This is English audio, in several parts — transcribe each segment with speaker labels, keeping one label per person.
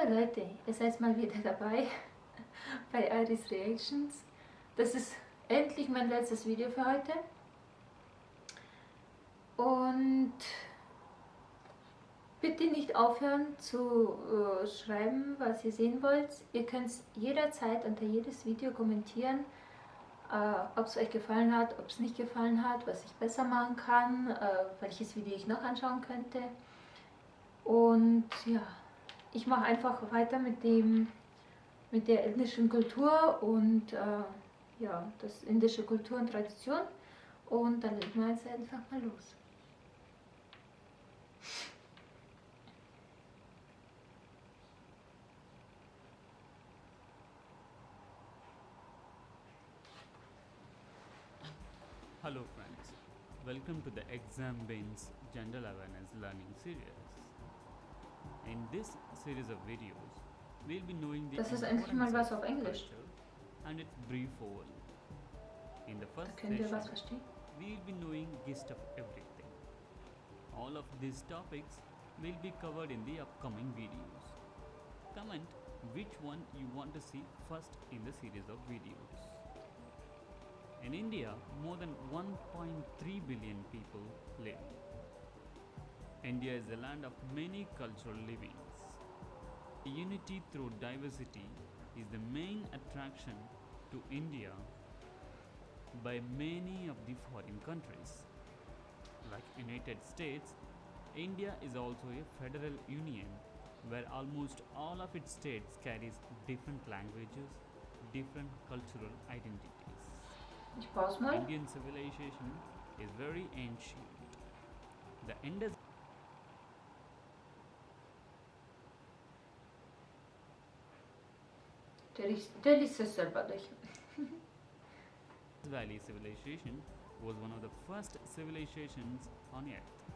Speaker 1: Leute, ihr seid mal wieder dabei bei Iris Reactions. Das ist endlich mein letztes Video für heute. Und bitte nicht aufhören zu schreiben, was ihr sehen wollt. Ihr könnt jederzeit unter jedes Video kommentieren, ob es euch gefallen hat, ob es nicht gefallen hat, was ich besser machen kann, welches Video ich noch anschauen könnte. Und ja, ich mache einfach weiter mit der indischen Kultur und ja, das indische Kultur und Tradition. Und dann legen wir jetzt einfach mal los.
Speaker 2: Hello friends, welcome to the Exam Bins General Awareness Learning Series. In this series of videos, we'll be knowing the
Speaker 1: Das ist endlich mal was auf Englisch.
Speaker 2: and its brief overview. In the first
Speaker 1: Können wir was
Speaker 2: session,
Speaker 1: verstehen?
Speaker 2: we'll be knowing gist of everything. All of these topics will be covered in the upcoming videos. Comment which one you want to see first in the series of videos. In India, more than 1.3 billion people live. India is a land of many cultural livings. Unity through diversity is the main attraction to India by many of the foreign countries. Like United States, India is also a federal union where almost all of its states carries different languages, different cultural identities.
Speaker 1: Ich pause mal.
Speaker 2: Indian civilization is very ancient. The Indus
Speaker 1: Der liest es selber durch.
Speaker 2: Valley civilization was one of the first civilizations on earth.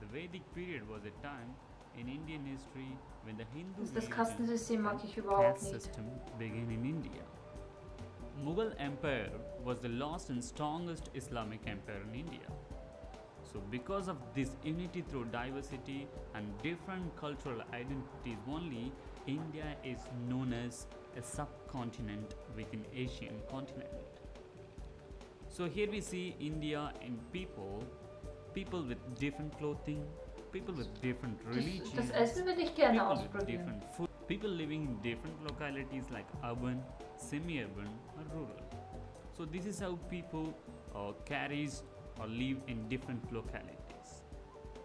Speaker 2: The Vedic period was a time in Indian history when the Hindu
Speaker 1: Das Kastensystem mag ich überhaupt
Speaker 2: caste
Speaker 1: nicht.
Speaker 2: system began in India. Mughal Empire was the last and strongest Islamic empire in India. So because of this unity through diversity and different cultural identities only, India is known as a subcontinent within Asian continent. So here we see India in people with different clothing, people with different religions,
Speaker 1: Das Essen würde ich gerne
Speaker 2: people with
Speaker 1: ausprobieren.
Speaker 2: different food, people living in different localities like urban, semi-urban or rural. So this is how people carries or live in different localities.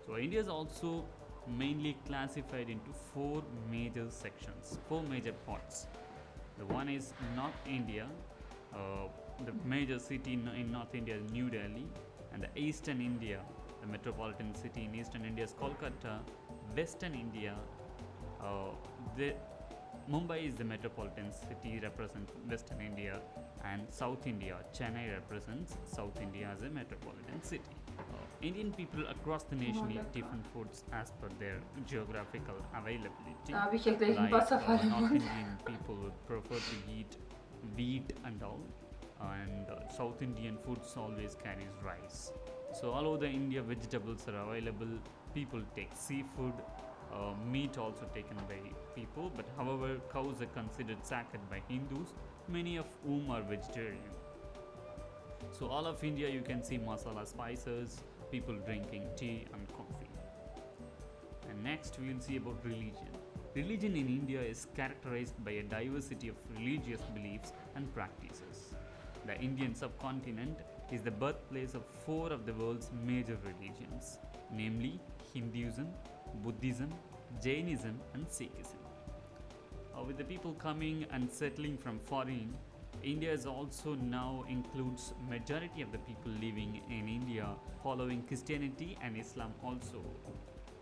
Speaker 2: So India is also mainly classified into four major sections, four major parts. The one is North India, the major city in North India is New Delhi, and the Eastern India, the metropolitan city in Eastern India is Kolkata. Western India, Mumbai is the metropolitan city, represents Western India, and South India, Chennai represents South India as a metropolitan city. Indian people across the nation eat different foods as per their geographical availability.
Speaker 1: Da habe ich ja gleich einen
Speaker 2: Like
Speaker 1: Wasserfall im
Speaker 2: North
Speaker 1: Mund.
Speaker 2: Indian people would prefer to eat wheat and all, and South Indian foods always carries rice. So all over the India, vegetables are available. People take seafood, meat also taken by people, but however cows are considered sacred by Hindus, many of whom are vegetarian. So all of India you can see masala spices, people drinking tea and coffee. And next we will see about religion. Religion in India is characterized by a diversity of religious beliefs and practices. The Indian subcontinent is the birthplace of four of the world's major religions, namely Hinduism, Buddhism, Jainism and Sikhism. With the people coming and settling from foreign, India is also now includes majority of the people living in India following Christianity and Islam also.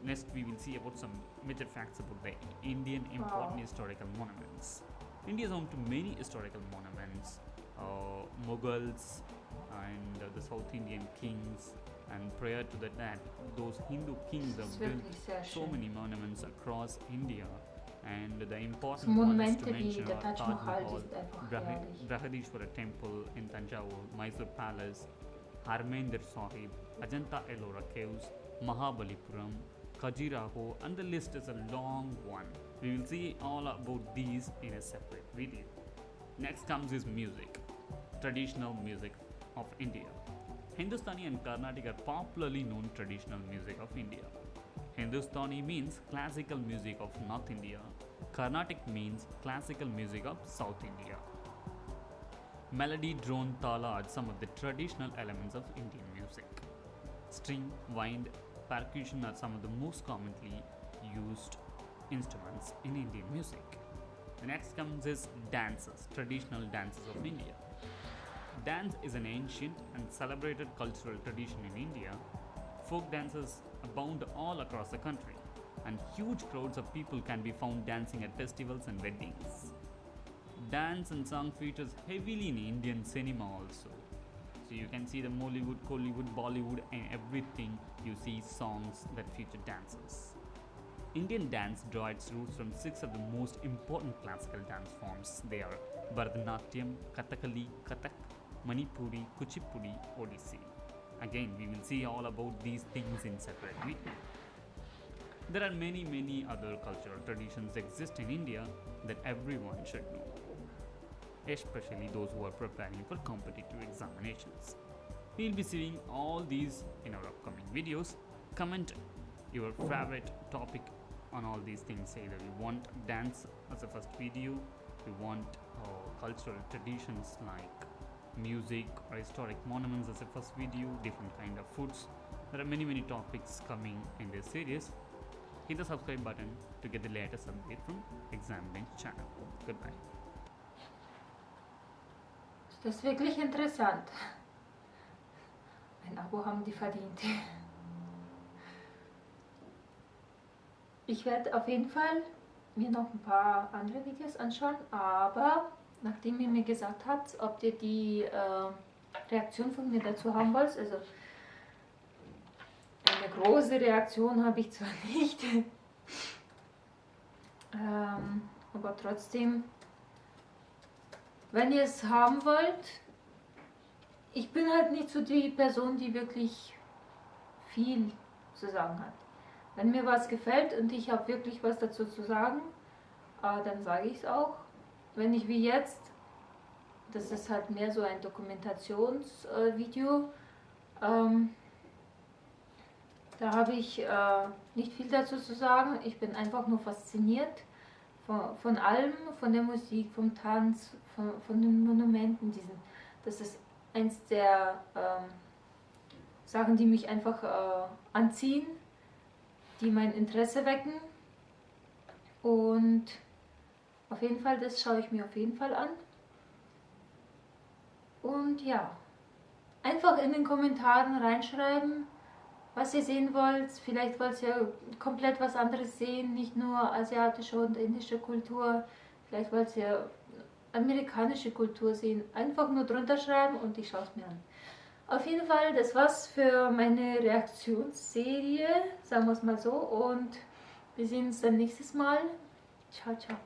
Speaker 2: Next we will see about some major facts about the Indian important historical monuments. India is home to many historical monuments, Mughals and the South Indian kings, and prior to that those Hindu kings
Speaker 1: Das
Speaker 2: have
Speaker 1: ist
Speaker 2: built
Speaker 1: wirklich sehr
Speaker 2: so
Speaker 1: schön.
Speaker 2: many monuments across India, and the
Speaker 1: So
Speaker 2: important ones
Speaker 1: Monumente
Speaker 2: to
Speaker 1: wie
Speaker 2: mention
Speaker 1: der
Speaker 2: are
Speaker 1: Taj
Speaker 2: Taj
Speaker 1: Mahal, die
Speaker 2: Mahal,
Speaker 1: sind einfach herrlich.
Speaker 2: Brihadishwara Temple in Tanjavur, Mysore Palace, Harmandir Sahib, Ajanta Ellora Caves, Mahabalipuram, Khajuraho, and the list is a long one. We will see all about these in a separate video. Next comes is music, traditional music of India. Hindustani and Carnatic are popularly known traditional music of India. Hindustani means classical music of North India. Carnatic means classical music of South India. Melody, drone, tala are some of the traditional elements of Indian music. String, wind, percussion are some of the most commonly used instruments in Indian music. The next comes is dances, traditional dances of India. Dance is an ancient and celebrated cultural tradition in India. Folk dances abound all across the country, and huge crowds of people can be found dancing at festivals and weddings. Dance and song features heavily in Indian cinema also. So you can see the Mollywood, Kollywood, Bollywood and everything you see songs that feature dances. Indian dance draw its roots from 6 of the most important classical dance forms. They are Bharatanatyam, Kathakali, Kathak, Manipuri, Kuchipudi, Odissi. Again, we will see all about these things in separate video. There are many other cultural traditions exist in India that everyone should know, especially those who are preparing for competitive examinations. We'll be seeing all these in our upcoming videos. Comment your favorite topic on all these things. Either you want dance as a first video, you want cultural traditions like music or historic monuments as a first video, different kind of foods. There are many topics coming in this series. Hit the subscribe button to get the latest update from Exam Bench channel. Goodbye.
Speaker 1: Das ist wirklich interessant. Ein Abo haben die verdient. Ich werde auf jeden Fall mir noch ein paar andere Videos anschauen, aber nachdem ihr mir gesagt habt, ob ihr die Reaktion von mir dazu haben wollt, also eine große Reaktion habe ich zwar nicht, aber trotzdem, wenn ihr es haben wollt, ich bin halt nicht so die Person, die wirklich viel zu sagen hat. Wenn mir was gefällt und ich habe wirklich was dazu zu sagen, dann sage ich es auch. Wenn ich wie jetzt, das ist halt mehr so ein Dokumentationsvideo, da habe ich nicht viel dazu zu sagen. Ich bin einfach nur fasziniert von allem, von der Musik, vom Tanz, von den Monumenten. Das ist eins der Sachen, die mich einfach anziehen, die mein Interesse wecken. Und auf jeden Fall, das schaue ich mir auf jeden Fall an. Und ja, einfach in den Kommentaren reinschreiben, was ihr sehen wollt. Vielleicht wollt ihr komplett was anderes sehen, nicht nur asiatische und indische Kultur. Vielleicht wollt ihr amerikanische Kultur sehen. Einfach nur drunter schreiben und ich schaue es mir an. Auf jeden Fall, das war's für meine Reaktionsserie, sagen wir es mal so. Und wir sehen uns dann nächstes Mal. Ciao, ciao.